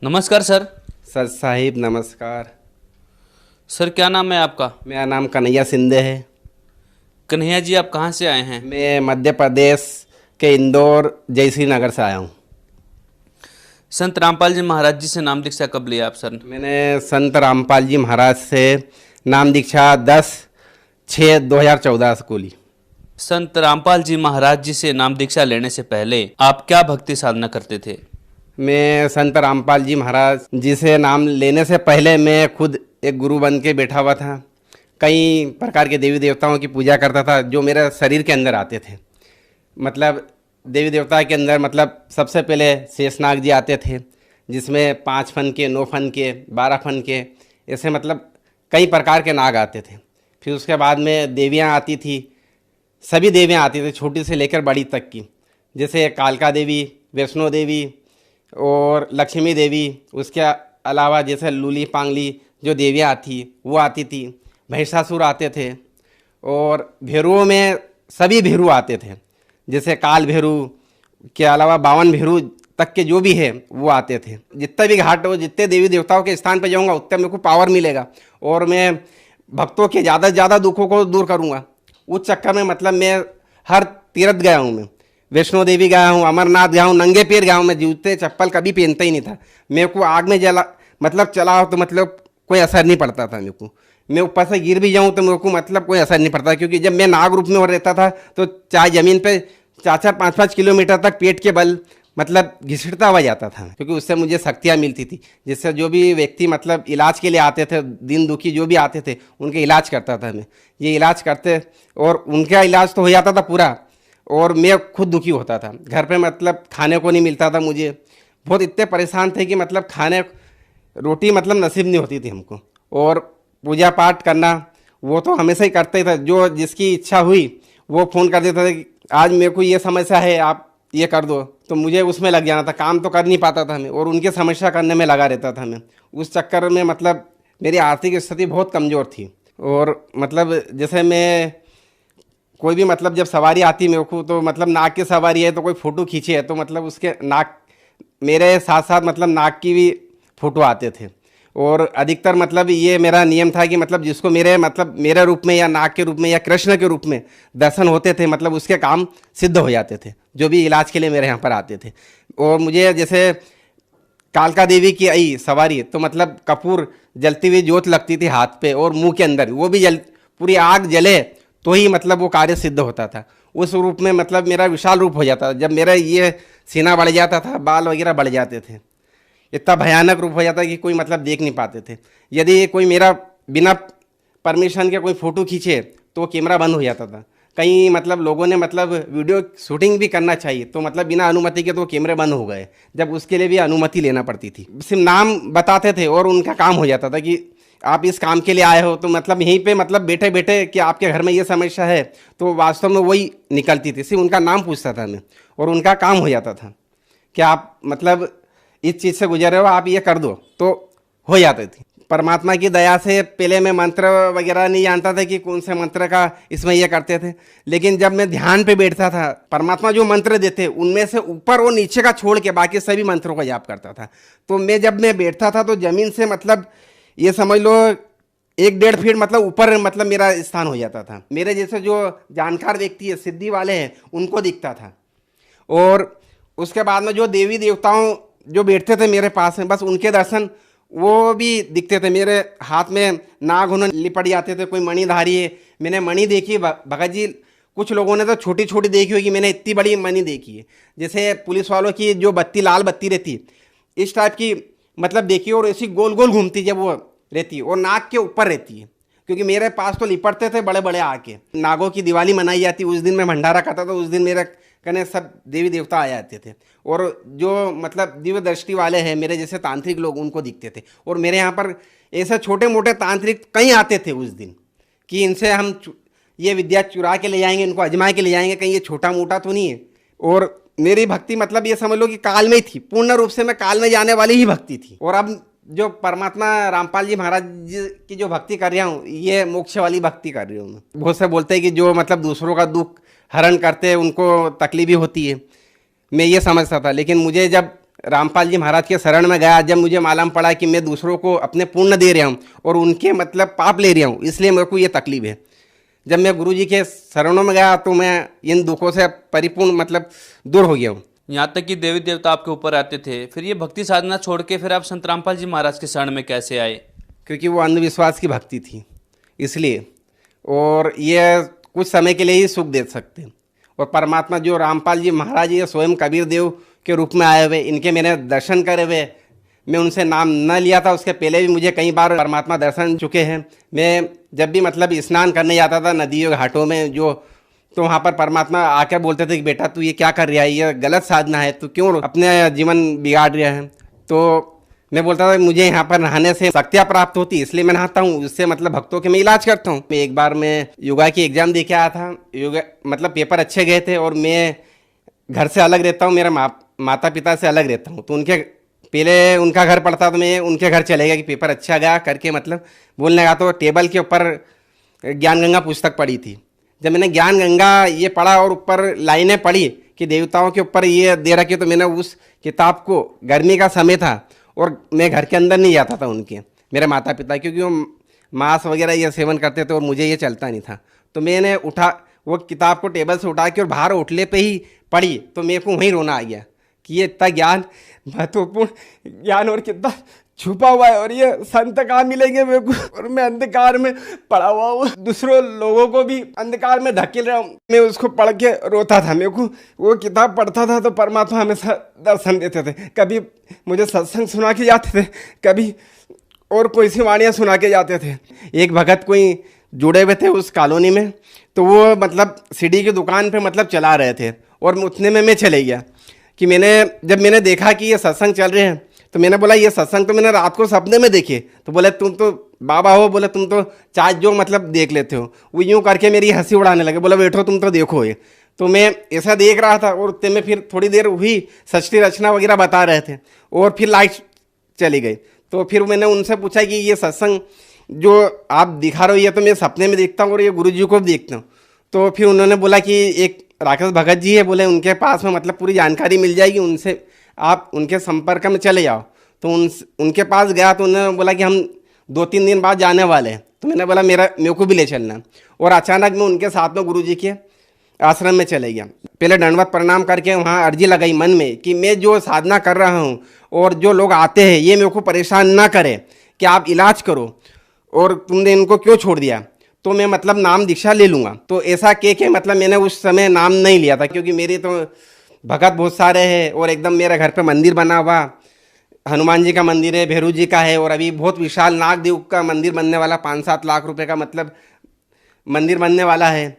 नमस्कार sir. Sir Sahib नमस्कार। Sir क्या नाम है आपका? मेरा नाम कन्हैया सिंधे है। कन्हैया जी, आप कहाँ से आए हैं? मैं मध्य प्रदेश के इंदौर जयश्री नगर से आया हूँ। संत रामपाल जी महाराज जी से नाम दीक्षा कब लिया आप सर? मैंने संत रामपाल जी महाराज से नाम दीक्षा 10/6/2014 को ली। संत रामपाल जी महाराज जी से नाम दीक्षा लेने से पहले आप क्या भक्ति साधना करते थे? मैं संत रामपाल जी महाराज जी से नाम लेने से पहले मैं खुद एक गुरु बन के बैठा हुआ था। कई प्रकार के देवी देवताओं की पूजा करता था जो मेरे शरीर के अंदर आते थे। मतलब देवी देवता के अंदर मतलब सबसे पहले शेषनाग जी आते थे, जिसमें 5 फन के, 9 फन के, 12 फन के, ऐसे मतलब कई प्रकार के नाग आते थे। फिर उसके बाद में देवियाँ आती थी, सभी देवियाँ आती थी छोटी से लेकर बड़ी तक की, जैसे कालका देवी, वैष्णो देवी और लक्ष्मी देवी। उसके अलावा जैसे लूली पांगली जो देवियाँ आती वो आती थी। महिषासुर आते थे और भैरुओं में सभी भैरू आते थे, जैसे काल भैरू के अलावा 52 भैरू तक के जो भी है वो आते थे। जितने भी घाट हो, जितने देवी देवताओं के स्थान पर जाऊँगा उतने मेरे को पावर मिलेगा और मैं भक्तों के ज़्यादा से ज़्यादा दुखों को दूर करूँगा। उस चक्कर में मतलब मैं हर तीर्थ गया हूँ। मैं वैष्णो देवी गया हूँ, अमरनाथ गया हूँ, नंगे पैर गया हूँ। मैं जूते चप्पल कभी पहनता ही नहीं था। मेरे को आग में जला मतलब चला तो मतलब कोई असर नहीं पड़ता था मेरे को। मैं ऊपर से गिर भी जाऊँ तो मेरे को मतलब कोई असर नहीं पड़ता, क्योंकि जब मैं नाग रूप में और रहता था तो चाहे ज़मीन पे 4-4, 5-5 किलोमीटर तक पेट के बल मतलब घिसटता हुआ जाता था, क्योंकि उससे मुझे शक्तियाँ मिलती थी, जिससे जो भी व्यक्ति मतलब इलाज के लिए आते थे, दिन दुखी जो भी आते थे, उनके इलाज करता था मैं। ये इलाज करते और उनका इलाज तो हो जाता था पूरा, और मैं खुद दुखी होता था। घर पे मतलब खाने को नहीं मिलता था मुझे, बहुत इतने परेशान थे कि मतलब खाने रोटी मतलब नसीब नहीं होती थी हमको। और पूजा पाठ करना वो तो हमेशा ही करते थे, जो जिसकी इच्छा हुई वो फ़ोन कर देता था कि आज मेरे को ये समस्या है, आप ये कर दो, तो मुझे उसमें लग जाना था। काम तो कर नहीं पाता था मैं और उनकी समस्या करने में लगा रहता था मैं। उस चक्कर में मतलब मेरी आर्थिक स्थिति बहुत कमज़ोर थी। और मतलब जैसे मैं कोई भी मतलब जब सवारी आती मेरे को, तो मतलब नाग की सवारी है तो कोई फ़ोटो खींचे है तो मतलब उसके नाग मेरे साथ साथ मतलब नाग की भी फ़ोटो आते थे। और अधिकतर मतलब ये मेरा नियम था कि मतलब जिसको मेरे रूप में या नाग के रूप में या कृष्ण के रूप में दर्शन होते थे, मतलब उसके काम सिद्ध हो जाते थे, जो भी इलाज के लिए मेरे यहाँ पर आते थे। और मुझे जैसे कालका देवी की आई सवारी तो मतलब कपूर जलती हुई जोत लगती थी हाथ पे और मुंह के अंदर, वो भी पूरी आग जले तो ही मतलब वो कार्य सिद्ध होता था। उस रूप में मतलब मेरा विशाल रूप हो जाता था। जब मेरा ये सीना बढ़ जाता था, बाल वगैरह बढ़ जाते थे, इतना भयानक रूप हो जाता कि कोई मतलब देख नहीं पाते थे। यदि कोई मेरा बिना परमिशन के कोई फ़ोटो खींचे तो कैमरा बंद हो जाता था। कई मतलब लोगों ने मतलब वीडियो शूटिंग भी करना चाहिए तो मतलब बिना अनुमति के तो कैमरे बंद हो गए, जब उसके लिए भी अनुमति लेना पड़ती थी। सिर्फ नाम बताते थे और उनका काम हो जाता था कि आप इस काम के लिए आए हो, तो मतलब यहीं पे मतलब बैठे बैठे कि आपके घर में ये समस्या है, तो वास्तव में वही निकलती थी। सिर्फ उनका नाम पूछता था मैं और उनका काम हो जाता था कि आप मतलब इस चीज़ से गुजर रहे हो, आप ये कर दो, तो हो जाती थी। परमात्मा की दया से पहले मैं मंत्र वगैरह नहीं जानता था कि कौन से मंत्र का इसमें ये करते थे, लेकिन जब मैं ध्यान पे बैठता था, परमात्मा जो मंत्र देते उनमें से ऊपर और नीचे का छोड़ के बाकी सभी मंत्रों का जाप करता था। तो जब मैं बैठता था तो ज़मीन से मतलब ये समझ लो 1-1.5 फीट मतलब ऊपर मतलब मेरा स्थान हो जाता था। मेरे जैसे जो जानकार व्यक्ति है, सिद्धि वाले हैं, उनको दिखता था। और उसके बाद में जो देवी देवताओं जो बैठते थे मेरे पास में, बस उनके दर्शन वो भी दिखते थे। मेरे हाथ में नाग उन्होंने लिपट जाते थे, कोई मणिधारी है। मैंने मणि देखी भगत जी, कुछ लोगों ने तो छोटी छोटी देखी होगी, मैंने इतनी बड़ी मणि देखी है। जैसे पुलिस वालों की जो बत्ती लाल बत्ती रहती इस टाइप की मतलब देखी, और ऐसी गोल गोल घूमती जब वो रहती है और नाक के ऊपर रहती है, क्योंकि मेरे पास तो लिपटते थे बड़े बड़े आके। नागों की दिवाली मनाई जाती, उस दिन मैं भंडारा खाता था, उस दिन मेरे कने सब देवी देवता आ जाते थे। और जो मतलब दिव्य दृष्टि वाले हैं मेरे जैसे तांत्रिक लोग, उनको दिखते थे। और मेरे यहाँ पर ऐसे छोटे मोटे तांत्रिक कहीं आते थे उस दिन कि इनसे हम ये विद्या चुरा के ले जाएंगे, इनको अजमा के ले जाएंगे, कहीं ये छोटा मोटा तो नहीं है। और मेरी भक्ति मतलब ये समझ लो कि काल में ही थी, पूर्ण रूप से मैं काल में जाने वाली ही भक्ति थी। और अब जो परमात्मा रामपाल जी महाराज जी की जो भक्ति कर रहा हूँ, ये मोक्ष वाली भक्ति कर रही हूँ मैं। बहुत से बोलते हैं कि जो मतलब दूसरों का दुख हरण करते हैं उनको तकलीफ भी होती है, मैं ये समझता था। लेकिन मुझे जब रामपाल जी महाराज के शरण में गया, जब मुझे मालूम पड़ा कि मैं दूसरों को अपने पुण्य दे रहा हूँ और उनके मतलब पाप ले रहा हूँ, इसलिए मेरे को ये तकलीफ है। जब मैं गुरु जी के शरणों में गया तो मैं इन दुखों से परिपूर्ण मतलब दूर हो गया हूँ। यहाँ तक कि देवी देवता आपके ऊपर आते थे, फिर ये भक्ति साधना छोड़ के फिर आप संत रामपाल जी महाराज के शरण में कैसे आए? क्योंकि वो अंधविश्वास की भक्ति थी इसलिए, और ये कुछ समय के लिए ही सुख दे सकते हैं। और परमात्मा जो रामपाल जी महाराज ये स्वयं कबीर देव के रूप में आए हुए, इनके मैंने दर्शन करे हुए, मैं उनसे नाम न लिया था उसके पहले भी मुझे कई बार परमात्मा दर्शन चुके हैं। मैं जब भी मतलब स्नान करने जाता था नदियों घाटों में जो, तो वहाँ पर परमात्मा आकर बोलते थे कि बेटा तू ये क्या कर रहा है, ये गलत साधना है, तू क्यों अपने जीवन बिगाड़ रहा है। तो मैं बोलता था मुझे यहाँ पर नहाने से शक्तियाँ प्राप्त होती, इसलिए मैं नहाता हूँ, उससे मतलब भक्तों के मैं इलाज करता हूँ। एक बार मैं योगा की एग्ज़ाम दे के आया था, योगा मतलब पेपर अच्छे गए थे, और मैं घर से अलग रहता हूँ, मेरा माता पिता से अलग रहता हूँ, तो उनके पहले उनका घर पड़ता तो मैं उनके घर चले गया कि पेपर अच्छा गया करके मतलब बोलने गया। तो टेबल के ऊपर ज्ञान गंगा पुस्तक पढ़ी थी। जब मैंने ज्ञान गंगा ये पढ़ा और ऊपर लाइनें पढ़ी कि देवताओं के ऊपर ये दे रखी, तो मैंने उस किताब को, गर्मी का समय था और मैं घर के अंदर नहीं जाता था उनके, मेरे माता पिता, क्योंकि वो मांस वगैरह ये सेवन करते थे और मुझे ये चलता नहीं था। तो मैंने उठा वो किताब को टेबल से उठा के और बाहर ओटले पे ही पढ़ी, तो मेरे को वहीं रोना आ गया कि ये इतना ज्ञान, महत्वपूर्ण ज्ञान और कितना छुपा हुआ है, और ये संत कहाँ मिलेंगे मेरे को, और मैं अंधकार में पड़ा हुआ हूँ, दूसरों लोगों को भी अंधकार में धकेल रहा हूँ। मैं उसको पढ़ के रोता था। मेरे को वो किताब पढ़ता था तो परमात्मा हमेशा दर्शन देते थे, कभी मुझे सत्संग सुना के जाते थे, कभी और कोई सी वाणियाँ सुना के जाते थे। एक भगत कोई जुड़े हुए थे उस कॉलोनी में, तो वो मतलब सीढ़ी की दुकान पे मतलब चला रहे थे, और उतने में मैं चले गया कि जब मैंने देखा कि ये सत्संग चल रहे हैं, तो मैंने बोला ये सत्संग तो मैंने रात को सपने में देखे। तो बोले तुम तो बाबा हो, बोले तुम तो चाहे जो मतलब देख लेते हो। वो यूँ करके मेरी हंसी उड़ाने लगे, बोला बैठो तुम तो देखो ये। तो मैं ऐसा देख रहा था, और उतने में फिर थोड़ी देर हुई, षष्ठी रचना वगैरह बता रहे थे, और फिर लाइट चली गई। तो फिर मैंने उनसे पूछा कि ये सत्संग जो आप दिखा रहे हो ये तो मैं सपने में देखता हूँ और ये गुरु जी को भी देखता हूँ। तो फिर उन्होंने बोला कि एक राकेश भगत जी है, बोले उनके पास में मतलब पूरी जानकारी मिल जाएगी, उनसे आप उनके संपर्क में चले जाओ। तो उनके पास गया तो उन्होंने बोला कि हम 2-3 दिन बाद जाने वाले हैं। तो मैंने बोला मेरे को भी ले चलना, और अचानक मैं उनके साथ में गुरु जी के आश्रम में चले गया। पहले दंडवत प्रणाम करके वहाँ अर्जी लगाई मन में कि मैं जो साधना कर रहा हूँ और जो लोग आते हैं ये मेरे को परेशान ना करे, कि आप इलाज करो, और तुमने इनको क्यों छोड़ दिया, तो मैं मतलब नाम दीक्षा ले लूँगा। तो ऐसा के मतलब मैंने उस समय नाम नहीं लिया था, क्योंकि मेरे तो भगत बहुत सारे हैं, और एकदम मेरे घर पे मंदिर बना हुआ, हनुमान जी का मंदिर है, भैरू जी का है, और अभी बहुत विशाल नागदेव का मंदिर बनने वाला, 5-7 लाख रुपए का मतलब मंदिर बनने वाला है।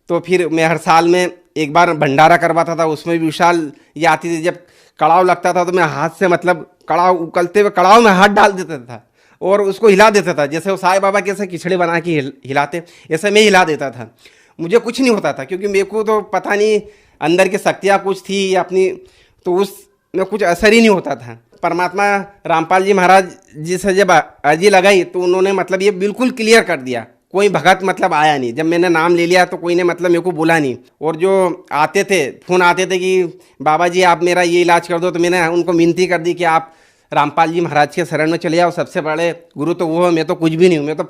तो फिर मैं हर साल में एक बार भंडारा करवाता था, उसमें भी विशाल ये आती थी। जब कड़ाव लगता था तो मैं हाथ से मतलब कड़ाव उकलते हुए कड़ाव में हाथ डाल देता था और उसको हिला देता था, जैसे वो साईं बाबा कैसे खिचड़ी बना के हिलाते, ऐसे मैं हिला देता था। मुझे कुछ नहीं होता था, क्योंकि मेरे को तो पता नहीं अंदर की शक्तियाँ कुछ थी या अपनी, तो उसमें कुछ असर ही नहीं होता था। परमात्मा रामपाल जी महाराज जी से जब अर्जी लगाई तो उन्होंने मतलब ये बिल्कुल क्लियर कर दिया, कोई भगत मतलब आया नहीं। जब मैंने नाम ले लिया तो कोई ने मतलब मेरे को बोला नहीं, और जो आते थे फ़ोन आते थे कि बाबा जी आप मेरा ये इलाज कर दो, तो मैंने उनको विनती कर दी कि आप रामपाल जी महाराज के शरण में चले जाओ, सबसे बड़े गुरु तो वो है, मैं तो कुछ भी नहीं हूँ, मैं तो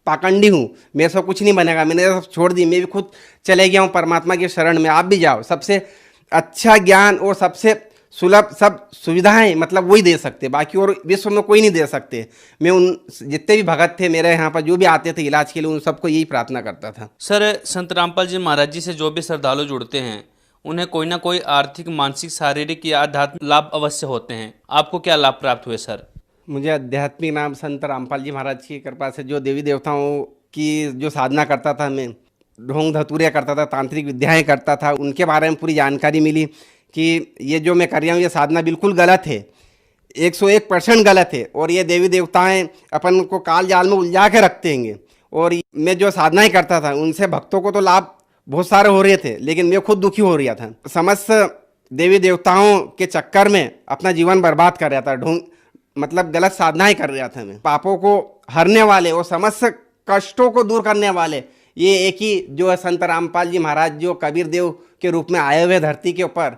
पाखंडी हूँ, मेरे से कुछ नहीं बनेगा, मैंने सब छोड़ दी, मैं भी खुद चले गया हूँ परमात्मा के शरण में, आप भी जाओ। सबसे अच्छा ज्ञान और सबसे सुलभ सब सुविधाएं मतलब वही दे सकते, बाकी और विश्व में कोई नहीं दे सकते। मैं उन जितने भी भगत थे मेरे यहाँ पर जो भी आते थे इलाज के लिए, उन सबको यही प्रार्थना करता था। सर, संत रामपाल जी महाराज जी से जो भी श्रद्धालु जुड़ते हैं उन्हें कोई ना कोई आर्थिक, मानसिक, शारीरिक या आध्यात्मिक लाभ अवश्य होते हैं। आपको क्या लाभ प्राप्त हुए सर? मुझे आध्यात्मिक नाम संत रामपाल जी महाराज की कृपा से जो देवी देवताओं की जो साधना करता था, मैं ढोंग धतूरिया करता था, तांत्रिक विद्याएं करता था, उनके बारे में पूरी जानकारी मिली कि ये जो मैं कर रहा हूँ ये साधना बिल्कुल गलत है, 101% गलत है, और ये देवी देवताएं अपन को काल जाल में उलझा के रखते हैं। और मैं जो साधनाएं करता था उनसे भक्तों को तो लाभ बहुत सारे हो रहे थे, लेकिन मैं खुद दुखी हो रहा था। समस्त देवी देवताओं के चक्कर में अपना जीवन बर्बाद कर रहा था, ढोंग मतलब गलत साधनाएं कर रहा था मैं। पापों को हरने वाले और समस्त कष्टों को दूर करने वाले ये एक ही जो है संत रामपाल जी महाराज जो कबीर देव के रूप में आए हुए धरती के ऊपर,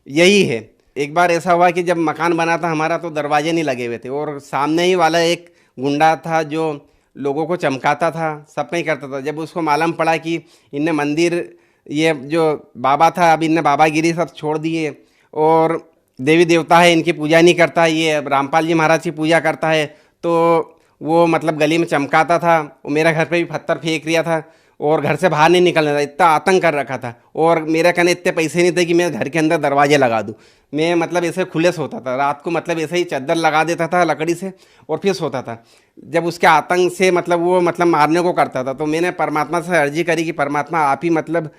यही है। एक बार ऐसा हुआ कि जब मकान बना था हमारा तो दरवाजे नहीं लगे हुए थे और सामने ही वाला एक गुंडा था जो लोगों को चमकाता था, सब कहीं करता था। जब उसको मालूम पड़ा कि इनने मंदिर, ये जो बाबा था अब इनने बाबागिरी सब छोड़ दिए और देवी देवता है इनकी पूजा नहीं करता, ये रामपाल जी महाराज की पूजा करता है, तो वो मतलब गली में चमकाता था। वो मेरे घर पे भी पत्थर फेंक रिया था और घर से बाहर नहीं निकलना था, इतना आतंक कर रखा था। और मेरे कहने इतने पैसे नहीं थे कि मैं घर के अंदर दरवाजे लगा दूँ। मैं मतलब ऐसे खुले सोता था रात को, मतलब ऐसे ही चादर लगा देता था लकड़ी से और फिर सोता था। जब उसके आतंक से मतलब वो मतलब मारने को करता था, तो मैंने परमात्मा से अर्जी करी कि परमात्मा आप ही मतलब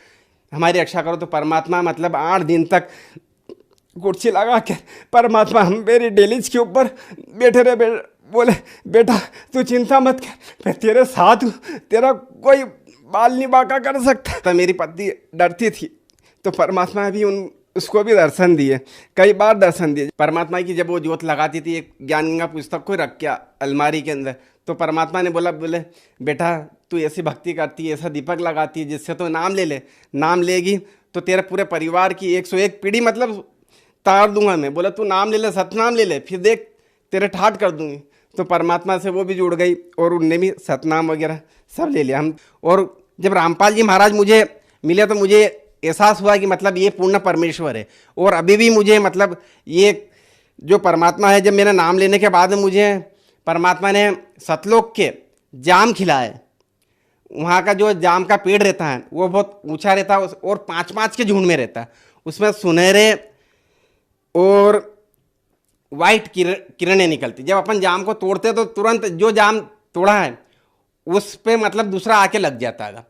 हमारी रक्षा करो। तो परमात्मा मतलब 8 दिन तक कुर्सी लगा के परमात्मा हम मेरी डेलीज के ऊपर बैठे रहे, बोले बेटा तू चिंता मत कर, मैं तेरे साथ हूँ, तेरा कोई बाल नहीं बांका कर सकता। तो मेरी पत्नी डरती थी, तो परमात्मा भी उसको भी दर्शन दिए, कई बार दर्शन दिए। परमात्मा की जब वो ज्योत लगाती थी, एक ज्ञान गंगा पुस्तक को रख के अलमारी के अंदर, तो परमात्मा ने बोले बेटा तू ऐसी भक्ति करती है, ऐसा दीपक लगाती है जिससे तो नाम ले ले, नाम लेगी तो तेरे पूरे परिवार की 101 पीढ़ी मतलब तार दूंगा मैं। बोला तू नाम ले ले, सतनाम ले ले, फिर देख तेरे ठाट कर दूंगी। तो परमात्मा से वो भी जुड़ गई और उनने भी सतनाम वगैरह सब ले लिया हम। और जब रामपाल जी महाराज मुझे मिले तो मुझे एहसास हुआ कि मतलब ये पूर्ण परमेश्वर है। और अभी भी मुझे मतलब ये जो परमात्मा है, जब मेरा नाम लेने के बाद मुझे परमात्मा ने सतलोक के जाम खिलाए। वहाँ का जो जाम का पेड़ रहता है वो बहुत ऊंचा रहता है और 5-5 के झुंड में रहता है। उसमें सुनहरे और वाइट किरणें निकलती। जब अपन जाम को तोड़ते तो तुरंत जो जाम तोड़ा है उस पे मतलब दूसरा आके लग जाता है,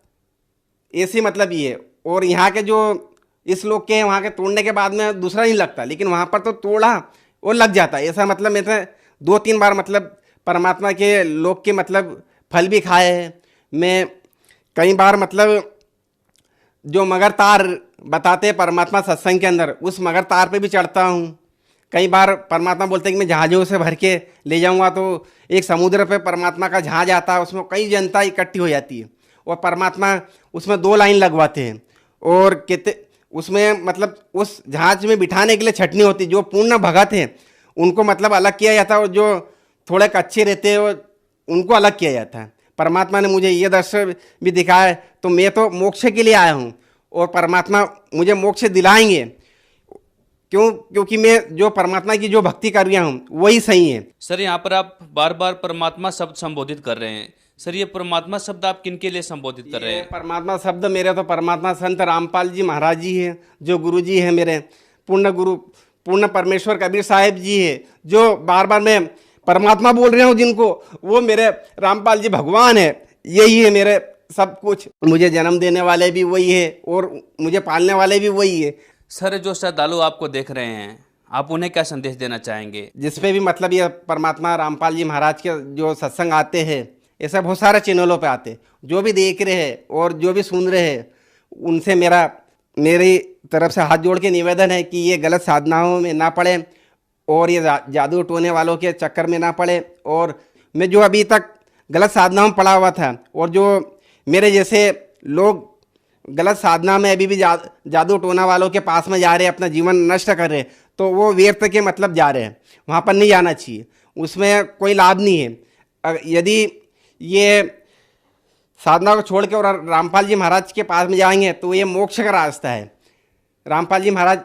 ऐसी मतलब ये। और यहाँ के जो इस लोग के वहाँ के तोड़ने के बाद में दूसरा नहीं लगता, लेकिन वहाँ पर तो तोड़ा और लग जाता है। ऐसा मतलब मैं 2-3 बार मतलब परमात्मा के लोग के मतलब फल भी खाए हैं। मैं कई बार मतलब जो मगर तार बताते हैं परमात्मा सत्संग के अंदर, उस मगर तार पे भी चढ़ता हूँ। कई बार परमात्मा बोलते हैं कि मैं जहाज़ों से भर के ले जाऊँगा, तो एक समुद्र पे परमात्मा का जहाज आता है, उसमें कई जनता इकट्ठी हो जाती है और परमात्मा उसमें 2 लाइन लगवाते हैं और कहते उसमें मतलब उस जहाज में बिठाने के लिए छटनी होती। जो पूर्ण भगत हैं उनको मतलब अलग किया जाता है और जो थोड़े कच्चे रहते हैं उनको अलग किया जाता है। परमात्मा ने मुझे ये दर्शन भी दिखाया है, तो मैं तो मोक्ष के लिए आया हूँ और परमात्मा मुझे मोक्ष दिलाएंगे। क्योंकि मैं जो परमात्मा की जो भक्ति कर रहा हूँ वही सही है। सर यहाँ पर आप बार बार परमात्मा शब्द संबोधित कर रहे हैं, सर ये परमात्मा शब्द आप किन के लिए संबोधित कर रहे हैं? परमात्मा शब्द मेरे तो परमात्मा संत रामपाल जी महाराज जी हैं, जो गुरु जी हैं मेरे, पूर्ण गुरु पूर्ण परमेश्वर कबीर साहिब जी है, जो बार बार मैं परमात्मा बोल रहा हूँ जिनको, वो मेरे रामपाल जी भगवान है। यही है मेरे सब कुछ, मुझे जन्म देने वाले भी वही है और मुझे पालने वाले भी वही है। सर जो श्रद्धालु आपको देख रहे हैं, आप उन्हें क्या संदेश देना चाहेंगे? जिसपे भी मतलब ये परमात्मा रामपाल जी महाराज के जो सत्संग आते हैं, ऐसा बहुत सारे चैनलों पे आते, जो भी देख रहे हैं और जो भी सुन रहे हैं, उनसे मेरी तरफ से हाथ जोड़ के निवेदन है कि ये गलत साधनाओं में ना पड़े और ये जादू टोने वालों के चक्कर में ना पड़े। और मैं जो अभी तक गलत साधनाओं में पड़ा हुआ था और जो मेरे जैसे लोग गलत साधना में अभी भी जादू टोना वालों के पास में जा रहे हैं, अपना जीवन नष्ट कर रहे हैं, तो वो व्यर्थ के मतलब जा रहे हैं, वहाँ पर नहीं जाना चाहिए, उसमें कोई लाभ नहीं है। यदि ये साधना को छोड़ के और रामपाल जी महाराज के पास में जाएंगे तो ये मोक्ष का रास्ता है। रामपाल जी महाराज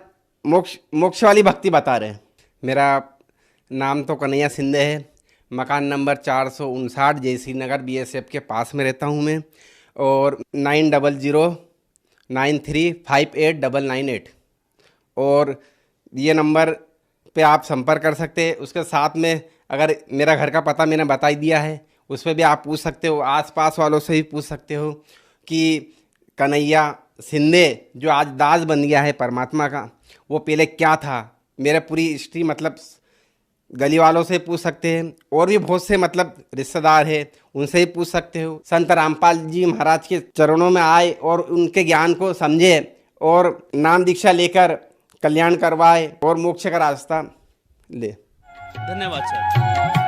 मोक्ष वाली भक्ति बता रहे हैं। मेरा नाम तो कन्हैया सिंधे है, मकान नंबर 459 जयसी नगर BSF के पास में रहता हूँ मैं, और 9009358998 और ये नंबर पे आप संपर्क कर सकते हैं। उसके साथ में अगर मेरा घर का पता मैंने बता ही दिया है, उस पर भी आप पूछ सकते हो, आसपास वालों से भी पूछ सकते हो कि कन्हैया सिंधे जो आज दास बन गया है परमात्मा का, वो पहले क्या था। मेरा पूरी हिस्ट्री मतलब गली वालों से पूछ सकते हैं और भी बहुत से मतलब रिश्तेदार हैं, उनसे ही पूछ सकते हो। संत रामपाल जी महाराज के चरणों में आए और उनके ज्ञान को समझे और नाम दीक्षा लेकर कल्याण करवाए और मोक्ष का रास्ता ले। धन्यवाद सर।